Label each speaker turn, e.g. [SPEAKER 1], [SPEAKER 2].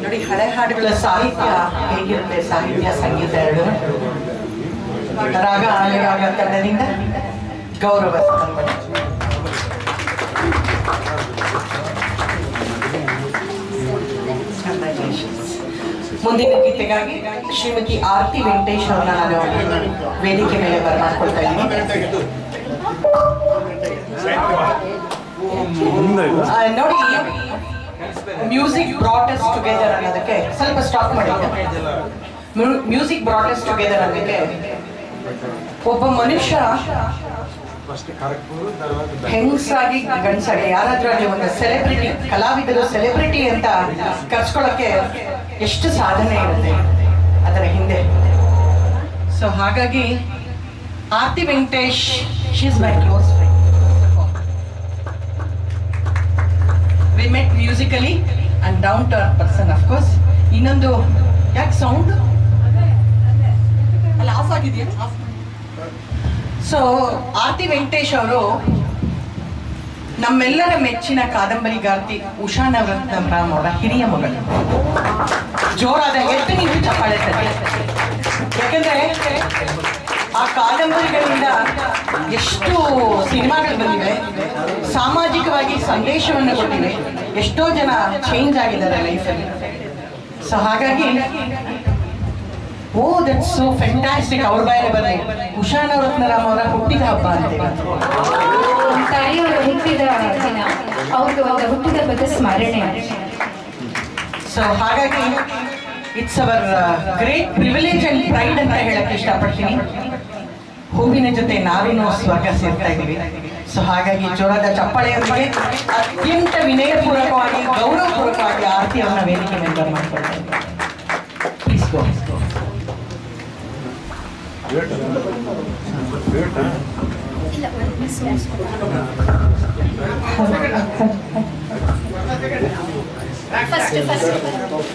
[SPEAKER 1] ನೋಡಿ, ಹಳೆ ಹಾಡುಗಳ ಸಾಹಿತ್ಯ ಹೇಗಿರುತ್ತೆ, ಸಾಹಿತ್ಯ ಸಂಗೀತ ಎರಡು. ರಾಗ ಆಲೆಗಾಗ ತಂಡದಿಂದ ಗೌರವ ಸಮರ್ಪಣೆ. ಮುಂದಿನ ಗೀತೆಗಾಗಿ ಶ್ರೀಮತಿ ಆರತಿ ವೆಂಕಟೇಶ್ ಅವ್ರನ್ನ ನಾನು ವೇದಿಕೆ ಮೇಲೆ ಬರಮಾಡ್ಕೊಳ್ತಾ ಇದ್ದೀನಿ. ನೋಡಿ, ಮ್ಯೂಸಿಕ್ ಬ್ರಾಟ್ ಅಸ್ ಟುಗೆದರ್ ಅನ್ನೋದಕ್ಕೆ ಸ್ವಲ್ಪ ಸ್ಟಾಪ್ ಮಾಡಿದ್ದೆ. ಮ್ಯೂಸಿಕ್ ಬ್ರಾಟ್ ಅಸ್ ಟುಗೆದರ್ ಅನ್ನೋದಕ್ಕೆ ಒಬ್ಬ ಮನುಷ್ಯ ಹೆಂಗಸಾಗಿ ಗಂಡಸಾಗಿ ಯಾರಾದ್ರೂ ಅಲ್ಲಿ ಒಂದು ಸೆಲೆಬ್ರಿಟಿ, ಕಲಾವಿದರು ಸೆಲೆಬ್ರಿಟಿ ಅಂತ ಕರ್ಸ್ಕೊಳ್ಳೋಕೆ ಎಷ್ಟು ಸಾಧನೆ ಇರುತ್ತೆ ಅದರ ಹಿಂದೆ. ಸೊ ಹಾಗಾಗಿ Aarti Venkatesh, she is my close friend. We met musically and down to earth person. Of course ಇನ್ನೊಂದು, ಯಾಕೆ ಸೌಂಡ್ ಅಲ್ಲ ಆಫ್ ಆಗಿದೆಯಾ? ಸೊ ಆರತಿ ವೆಂಕಟೇಶ್ ಅವರು ನಮ್ಮೆಲ್ಲರ ಮೆಚ್ಚಿನ ಕಾದಂಬರಿಗಾರ್ತಿ ಉಷಾ ನವರತ್ನಂ ಅವರ ಹಿರಿಯ ಮಗಳು. ಜೋರಾದ ಎತ್ತು ನೀವು ಚಪ್ಪಾಳೆ ತಟ್ಟೆ. ಯಾಕಂದ್ರೆ ಆ ಕಾದಂಬರಿಗಳಿಂದ ಎಷ್ಟು ಸಿನಿಮಾಗಳು ಬಂದಿವೆ, ಸಾಮಾಜಿಕವಾಗಿ ಸಂದೇಶವನ್ನು ಕೊಟ್ಟಿವೆ, ಎಷ್ಟೋ ಜನ ಚೇಂಜ್ ಆಗಿದ್ದಾರೆ ಲೈಫಲ್ಲಿ. ಸೊ ಹಾಗಾಗಿ ಓ ದಟ್ಸ್ ಸೋ ಫ್ಯಾಂಟಾಸ್ಟಿಕ್. ಅವ್ರ ಬಾಯಲ್ಲಿ ಬರಲಿ, ಉಷಾ ನವರತ್ನರಾಮ್ ಅವರ ಹುಟ್ಟಿದ ಹಬ್ಬ ಅಂತ.
[SPEAKER 2] ತಾಯಿಯವರ ಹುಟ್ಟಿದ ದಿನ, ಅವ್ರಿಗೆ ಒಂದು ಹುಟ್ಟಿದ ಹಬ್ಬದ ಸ್ಮರಣೆ.
[SPEAKER 1] ಸೊ ಹಾಗಾಗಿ it's hour great privilege and pride ಅಂತ ಹೇಳಕ್ಕೆ ಇಷ್ಟಪಡ್ತೀನಿ. ಹೂವಿನ ಜೊತೆ ನಾವೇನೋ ಸ್ವರ್ಗ ಸೇರ್ತಾ ಇದ್ದೀವಿ. ಸೊ ಹಾಗಾಗಿ ಜೋರಾದ ಚಪ್ಪಾಳೆಯೊಂದಿಗೆ ಅತ್ಯಂತ ವಿನಯಪೂರ್ವಕವಾಗಿ, ಗೌರವಪೂರ್ವಕವಾಗಿ ಆರತಿ ಅವರನ್ನ ವೇದಿಕೆ ಮೆಂಬರ್ ಮಾಡ್ಕೊಳ್ತಾರೆ. Please go.
[SPEAKER 2] ಫಸ್ಟ್